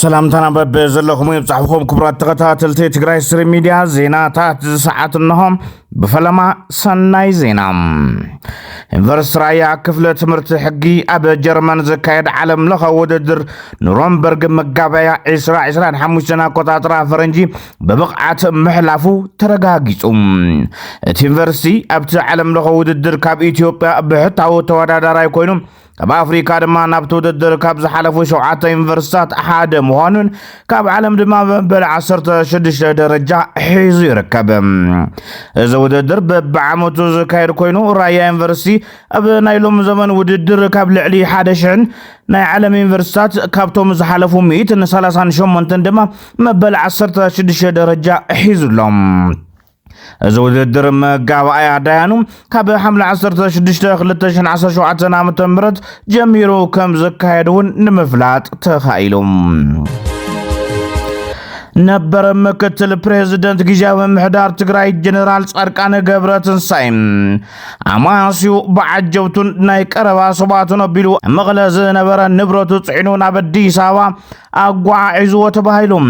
سلام تنبأ بزلكم يبصحكم كبرات تقاتلت تግራይ ስሪ ሚዲያ ዜናታት ሰዓት ነሆም بفلما سناي زينام انفرسترايا كفلة تمرت حقي أبا جرمان زكايد عالم لغا وددر نورنبرغ مقابايا عسران حموشنا قطاطرا فرنجي ببقعات محلافو ترقاقيسهم تنفرسي أبت عالم لغا وددر كاب إثيوبيا بحطاو تواداراي كوينم كاب أفريكا دما نابتو ددر كاب زحالفو شوعات انفرستات أحد مهانون كاب عالم دما بالعصرت شدش درجة حيزي ركب وددر بعمتو زكاير كوينو رايا يونيفرسيتي اب نايلوم زمن وددر كاب لعلي حادشن ناي عالم يونيفرسيتات كابتوم زحلفو 138 دما مبل 16 درجه حيزلهم زوددر مقابايا دايانو كاب حمل 16 2017 عام تمرت جميرو كم زكايدون نمفلات تخايلهم نبر مكتل بريزيدنت جيجاو محدار تግራይ جنرال ጻርቃነ ገብረትንሳኤ አማሲው በዓጀውቱን ናይ ቀረባ ሰባቱን ቢሉ መግለዝ ነበረ ንብረቱ ጽዕኑ ናብ አዲስ አበባ አጓዒዙ ተባሂሎም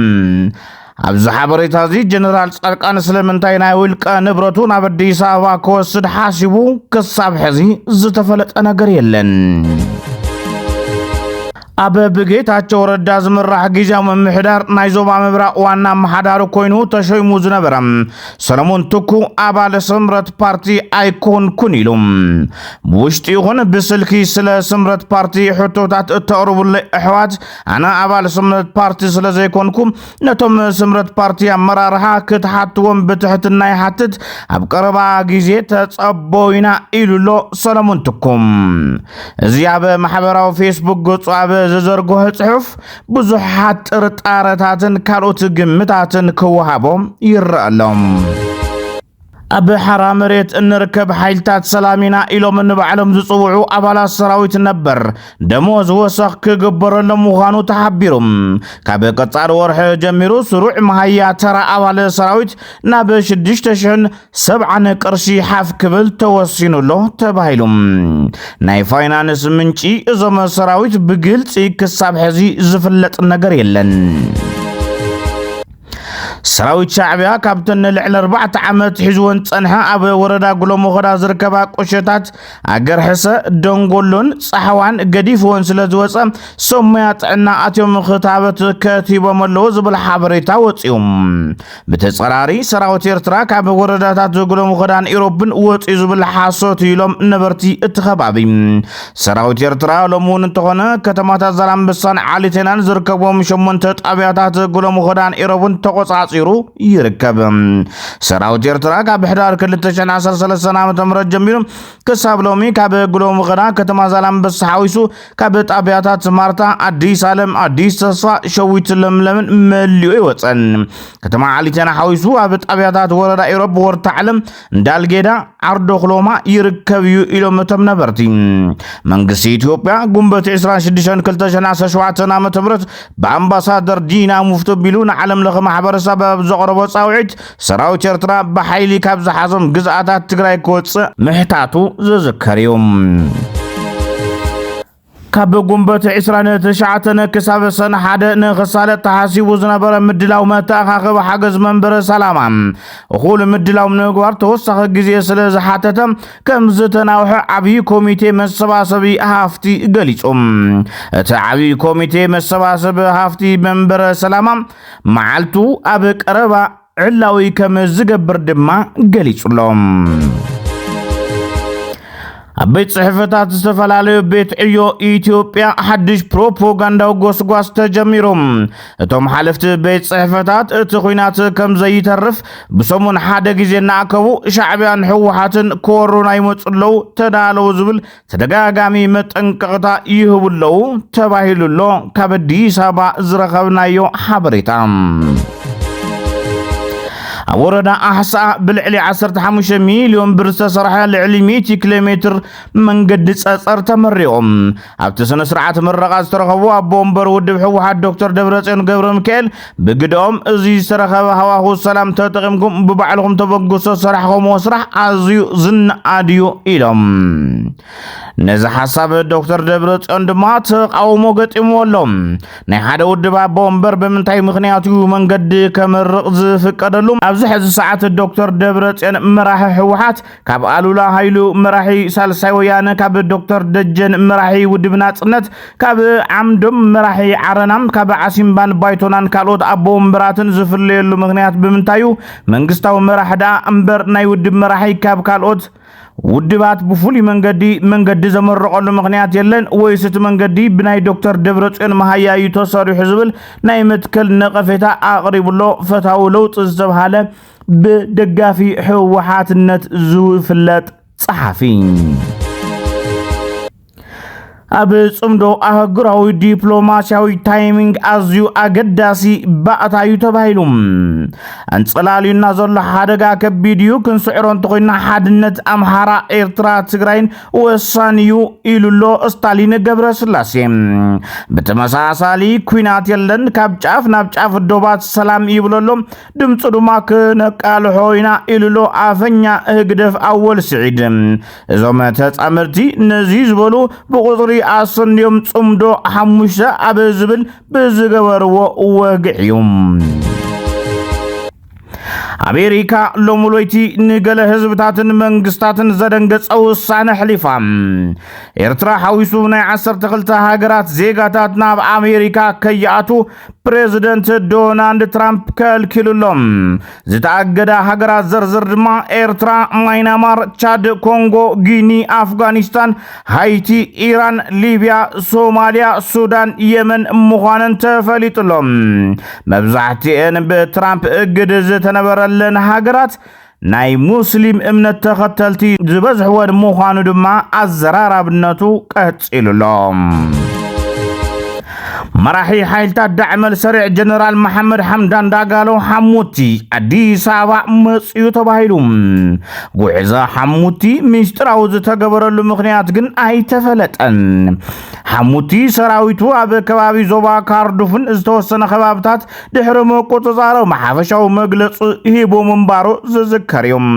ኣብዚ ሓበሬታ እዚ ጀነራል ጻርቃነ ስለምንታይ ናይ ውልቀ ንብረቱ ናብ አዲስ አበባ ከወስድ ሓሲቡ ክሳብ ሕዚ ዝተፈለጠ ነገር የለን አበብጌታቸው ረዳ ዝምራሕ ጊዜያዊ መምሕዳር ናይ ዞባ ምብራቅ ዋና መሓዳሩ ኮይኑ ተሾይሙ ዝነበረ ሰለሞን ትኩ አባል ስምረት ፓርቲ ኣይኮንኩን ኢሎም ውሽጢ ይኹን ብስልኪ ስለ ስምረት ፓርቲ ሕቶታት ተቕርቡልይ ኣሕዋት ኣነ አባል ስምረት ፓርቲ ስለ ዘይኮንኩ ነቶም ስምረት ፓርቲ ኣመራርሓ ክትሓትዎም ብትሕትና ይሓትት ኣብ ቀረባ ጊዜ ተጸቦይና ኢሉሎ ሰለሞን ትኩም እዚ ኣብ ማሕበራዊ ፌስቡክ ገጹ ኣብ زرگوه صحف بزحات طرطارتاتن كالوت ግምታትን كوهابهم يرألهم أب حرامريت انركب حيلتات سلامينا إلو من بعلم زصوعو أبالا سراويت نبر دموز وسخ كقبر لمغانو تحبيرهم كابي قطار ورح جميرو سروع مهيا ترى أبالا سراويت نابش دشتشن 7 قرشي حاف كبل توسينو له تبايلهم ناي فاينانس منشي إزم سراويت بقلت كساب حزي زفلت النقر يلن سراويت شعبيا كابتن لعل 4 عامات حزون صنحا اب وردا غلو مخدا زركبا قشتات اگر حسه دنگولون صحوان قديفون سلازوص سميا طعنا اتيوم خطابت كتيبو ملو زبل حبريتا وصيوم بتصراري سراويت ኤርትራ ካብ ወረዳታት ዘግሎ መخدان ኢሮብን ወጽ ዝብል ሓሶት ይሎም ነበርቲ እትኸባቢ ሰራዊት ኤርትራ ለሙን እንተኾነ ከተማታት ዛላምበሳን ዓሊቴናን ዝርከቦም 8 ጣብያታት ዘግሎ መخدان ኢሮብን ተቆጻጽ يركب سراوت ኤርትራ ካብ ሕዳር 2013 ዓመተ ምህረት ጀሚሩ ከሳብሎሚ ካብ ግሎ መኸና ከተማ ዛላምበሳ ሓዊሱ ካብ ጣብያታት ማርታ አዲስ ዓለም አዲስ ተስፋ ሸዊት ለምለምን መልዩ ይወፀን ከተማ ዓሊቴና ሓዊሱ ኣብ ጣብያታት ወረዳ ኢሮብ ወርታ ዓለም እንዳልጌዳ አርዶ ክሎማ ይርከብ ኢሎም ተምነበርቲ መንግስቲ ኢትዮጵያ ጉንበት 26 2017 ዓመተ ምህረት በአምባሳደር ዲና ሙፍቶ ቢሉን ዓለም ለኸ ማሕበረሰብ زغربو صاوعت سراويت ኤርትራ بحيلي كاب زحازم ግዛአታት ትግራይ ኮጽ محتاتو زذكريوم كاب ጉንበት 29 كساب سنه حدا نخساله تحاسيبو زنبر مدلاو متاخخ حجز منبر سلاما وقول مدلاو نغوار توسخ غزي سلا زحاتتم كم زتناوح عبي كوميتي مسباسبي هافتي غليصوم تعبي كوميتي مسباسب هافتي منبر سلاما معلتو اب قربا علاوي كم زغبر دما غليصلوم أبيت صحفتات استفلالي بيت عيو إثيوبيا حدش بروبوغاندا وغوسغواس تجميروم اتوم حالفت بيت صحفتات اتخوينات كم زي ترف بسمون حدا غيزي ناكبو شعبيان حوحاتن كورونا يمصلو تدالو زبل تدغاغامي متنققتا يهبلو تباهيلو كبديس ابا زرخبنايو حبريتام وردا أحسا بالعلي 15 مليون برس سرحة لعلي 100 كيلومتر من قد سأصر تمريهم أبتسن سرعة مرقاز ترخبوا بومبر ودب حوحات دكتور دبرسين قبر مكيل بقدهم ازي سرخوا هواه السلام تتغمكم ببعلهم تبقصوا سرحهم وسرح عزيو زن عاديو إلهم نزا حساب دكتور دبرتصيون دما تقاومو ገጢሞሎም ናይ ሓደ ውድብ ቦምበር በምንታይ ምኽንያቱ መንገድ ከመርቕ ዝፍቀደሉ ኣብዚ ሕዚ ሰዓት ዶክተር ደብረጽዮን መራሒ ህወሓት ካብ አሉላ ኃይሉ መራሒ ሳልሳይ ወያነ ካብ ዶክተር ደጀን መራሒ ውድብ ናጽነት ካብ ዓምዶም መራሒ ዓረናም ካብ ዓሲምባን ባይቶናን ካልኦት ቦምበራትን ዝፍለየሉ ምኽንያት በምንታዩ መንግስታዊ መራሕዳ እምበር ናይ ውድብ መራሒ ካብ ካልኦት ውድባት በፉሊ መንገዲ ዘመረቀሉ ምክንያት የለን ወይስት መንገዲ ብናይ ዶክተር ደብረጽዮን መሃያዩ ተሰሪሑ ዝብል ናይ መትከል ነቀፌታ አቅሪብሎ ፈታው ለውጥ ዝተባሃለ በደጋፊ ህወሓትነት ዝፍለጥ ጸሐፊ ኣብ ጽምዶ አህጉራዊ ዲፕሎማሲያዊ ታይሚንግ አዝዩ አገዳሲ ባእታዩ ተባሂሉም አንጸላሊና ዘሎ ሓደጋ ከቢድዩ ክንስዕሮን ተኮይና ሓድነት አምሃራ ኤርትራ ትግራይን ወሳንዩ ኢሉሎ ስታሊን ገብረስላሴ በተመሳሳሊ ኩናት የለን ካብ ጫፍ ናብ ጫፍ ዶባት ሰላም ይብለሎ ድምጹ ድማ ከነቃልሆይና ኢሉሎ አፈኛ ህግደፍ አወል ስዒድ እዞም ተጻምርቲ ነዚ ዝበሉ በቁጥሪ አሰንዮም ጽምዶ ሐሙሻ አበዝብል በዝገበርዎ ወግዕዩም አሜሪካ ለሙሎይቲ ንገለ ህዝብታትን መንግስታትን ዘደንገጸው ውሳነ ሕሊፋ ኤርትራ ሐዊሱ ናይ 12 ሀገራት ዜጋታት ናብ አሜሪካ ከያቱ ፕሬዝዳንት ዶናልድ ትራምፕ ከልክሉሎም ዝታገዳ ሀገራት ዘርዝር ድማ ኤርትራ ማይናማር ቻድ ኮንጎ ጊኒ አፍጋኒስታን ሃይቲ ኢራን ሊቢያ ሶማሊያ ሱዳን የመን ምዃነን ተፈሊጥሎም መብዛሕትአን በትራምፕ እግድ ዝተነበረለን ሀገራት ናይ ሙስሊም እምነት ተኸተልቲ ዝበዝሕዎ ምዃኑ ድማ አዘራራብነቱ ቀጽሉሎም መራሒ ሓይልታት ዳዕመል ሰሪዕ ጀነራል መሐመድ ሐምዳን ዳጋሎ ሐሙቲ አዲስ አበባ መጽዩ ተባሂሉ ጉዕዛ ሐሙቲ ሚስጥራው ዝተገበረሉ ምኽንያት ግን አይተፈለጠን ሐሙቲ ሰራዊቱ ኣብ ከባቢ ዞባ ካርዱፍን ዝተወሰነ ከባብታት ድሕሪ መቆጻጸር ማሐፈሻው መግለጽ ሂቦ መንባሮ ዝዝከርዮም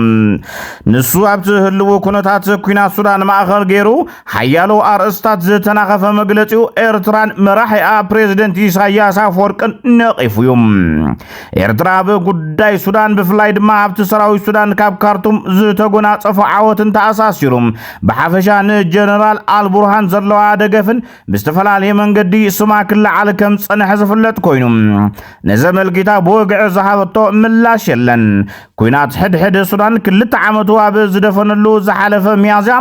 ንሱ ኣብቲ ህልው ኩነታት ኩናት ሱዳን ማእኸል ገይሩ ሓያሎ አርእስታት ዝተናኸፈ መግለጽው ኤርትራን መራሒ ፕሬዝዳንት ኢሳያስ አፈወርቅን ነቂፉዮም ኤርትራ በጉዳይ ሱዳን በፍላይ ድማ ኣብቲ ሰራዊት ሱዳን ካብ ካርቱም ዝተጎናጸፈ ዓወትን ተኣሳሲሩም በሐፈሻን ጀነራል አልቡርሃን ዘለዋ ደገፍን ብዝተፈላለየ መንገዲ ስማ ክልዓል ከም ጸንሐ ዝፍለጥ ኮይኑ ነዘመልኪታ በወግዕ ዝሃበቶ ምላሽ የለን ኩናት ሕድሕድ ሱዳን ክልተ ዓመቱ ኣብ ዝደፈነሉ ዝሓለፈ ሚያዝያ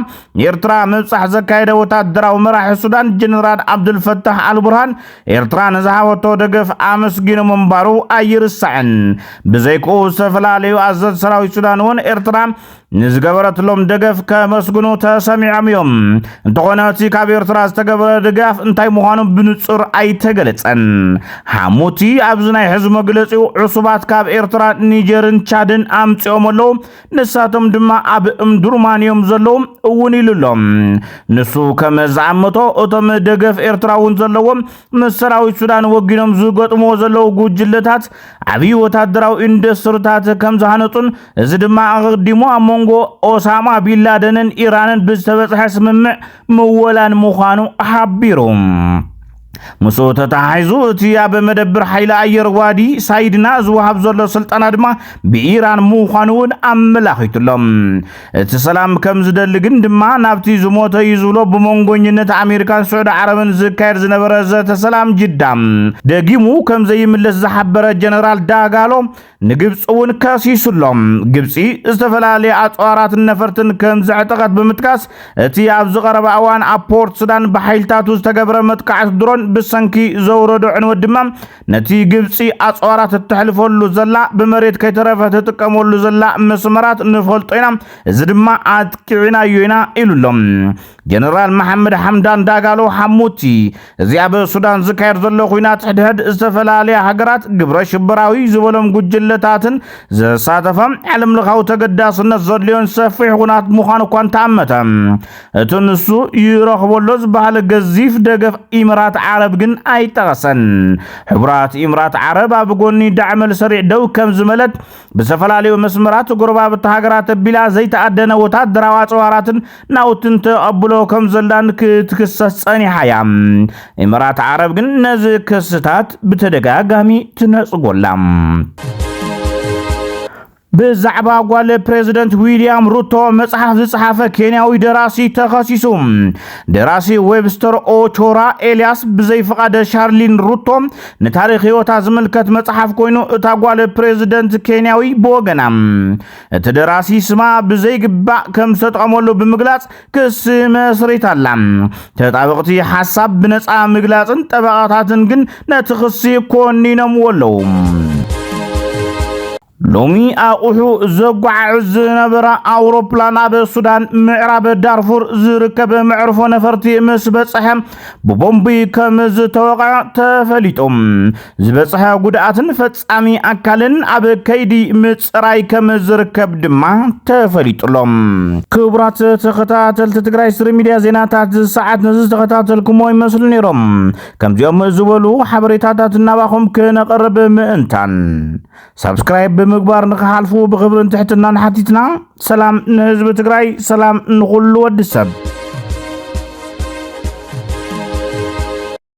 ኤርትራ ምብጻሕ ዘካየደ ወታደራዊ መራሒ ሱዳን ጀነራል አብዱልፈታህ አልቡርሃን ኤርትራ ነዛሃወቶ ደገፍ አመስግኖ መንባሩ አይርሳዕን በዘይቆ ዝተፈላልዩ አዘዝ ሰራዊት ሱዳን ወን ኤርትራ ንዝገበረትሎም ደገፍ ከመስግኑ ተሰሚዖም እንተኾነቲ ካብ ኤርትራ ዝተገበረ ደገፍ እንታይ ምዃኑ ብንጹር አይተገለጸን ሐሙቲ ኣብዚ ናይ ሕዝብ መግለጺው ዕሱባት ካብ ኤርትራ ኒጀርን ቻድን አምጽዮምሎ ንሳቶም ድማ ኣብ እምዱርማንዮም ዘለው እውን ኢሉሎም ንሱ ከመዛመቶ እቶም ደገፍ ኤርትራውን ዘለዎም ሰራዊት ሱዳን ወጊኖም ዝገጥሞ ዘለው ጉጅለታት ዓብይ ወታደራዊ ኢንዱስትሪታት ከም ዝሃነጹን እዚ ድማ አቅዲሞ አሞንጎ ኦሳማ ቢንላደንን ኢራንን ብዝተበጽሐ ስምምዕ መወላን ምዃኑ ሓቢሮም ሙሶ ተታሐይዙ እቲ ኣብ መደብር ኃይለ አየር ዋዲ ሳይድና ዝወሃብ ዘሎ ስልጣና ድማ ብኢራን ምዃኑን አመላኺቱሎም እቲ ሰላም ከም ዝደልግን ድማ ናብቲ ዝሞተ ይዝብሎ ብመንጎኝነት አሜሪካን ሳዑዲ ዓረብን ዝካየድ ዝነበረ ዘተ ሰላም ጅዳም ደጊሙ ከም ዘይምለስ ዝሓበረ ጀነራል ዳጋሎ ንግብጽውን ከሲሱሎም ግብጺ ዝተፈላልየ አጽዋራት ነፈርትን ከም ዝዕጠቀት ብምጥቃስ እቲ ኣብ ዝቀረበ ኣዋን አፖርት ሱዳን በኃይልታቱ ዝተገበረ መጥቃዕት ድሮን ብሰንኪ ዘውረዶ ዕንወት ድማ ነቲ ግብጺ አጽዋራት ተሕልፈሉ ዘላ በመሬት ከይተረፈ ተጥቀመሉ ዘላ መስመራት ንፈልጦይና እዚ ድማ አጥቂዕና ይና ኢሉሎም ጀነራል መሐመድ ሐምዳን ዳጋሎ ሐሙቲ እዚያ በሱዳን ዝካየድ ዘሎ ኩናት ሕድሕድ ዝተፈላልየ ሀገራት ግብረ ሽብራዊ ዝበሎም ጉጅለታትን ዘሳተፈም ዓለም ለኻው ተገዳስነት ዘድልዮን ሰፊሕ ኩናት ምዃኑ እኳ ተኣመተ እቲ ንሱ ይረኽበሎ ዝበሃለ ገዚፍ ደገፍ ኢሚራት ዓረብ ግን ኣይጠቐሰን ሕቡራት ኢሚራት ዓረብ ኣብ ጎኒ ዳዕመል ሰሪዕ ደው ከም ዝመለት ብዝተፈላለዩ መስመራት ጎረባብቲ ሃገራት ቢላ ዘይተኣደነ ወታደራዊ ኣጽዋራትን ናውትን ተቐብሎ ከም ዘላን ክትክሰስ ጸኒሓያ ኢማራት ዓረብ ግን ነዚ ክስታት በተደጋጋሚ ትነጽጎላ በዛዕባ ጓለ ፕሬዝዳንት ዊሊያም ሩቶ መጽሐፍ ዝጽሐፈ ኬንያዊ ደራሲ ተኸሲሱ ደራሲ ዌብስተር ኦቾራ ኤልያስ ብዘይፈቃደ ሻርሊን ሩቶ ንታሪኽ ህይወታ ዝምልከት መጽሐፍ ኮይኑ እታ ጓለ ፕሬዝዳንት ኬንያዊ በወገና እቲ ደራሲ ስማ ብዘይግባእ ከም ዝተጠቀመሉ ብምግላጽ ክስ መስሪታላ ተጣበቅቲ ሐሳብ ብነጻ ምግላጽን ጠበቃታትን ግን ነቲ ክሲ ኮኒኖም ወለው ሎሚ አቁሑ ዘጓዓዝ ዝነበረ አውሮፕላን አበ ሱዳን ምዕራብ ዳርፉር ዝርከብ መዕርፎ ነፈርቲ ምስ በጽሐ ብቦምቢ ከም ዝተወቅዐ ተፈሊጦም ዝበጽሐ ጉድኣትን ፈጻሚ አካልን አበ ከይዲ ምጽራይ ከም ዝርከብ ድማ ተፈሊጡሎም ክቡራት ተኸታተልቲ ትግራይ ስሪ ሚድያ ዜናታት ሰዓት ነዚ ተኸታተልኩሞ ይመስሉ ነይሮም ከምዚኦም ዝበሉ ሓበሬታታት እናባኹም ከነቀርብ ምእንታን ሰብስክራይብ ምግባር ንخحالفو بخبر تحتنا نحتيتنا سلام نحزب تግራይ سلام نخل ود ሰብ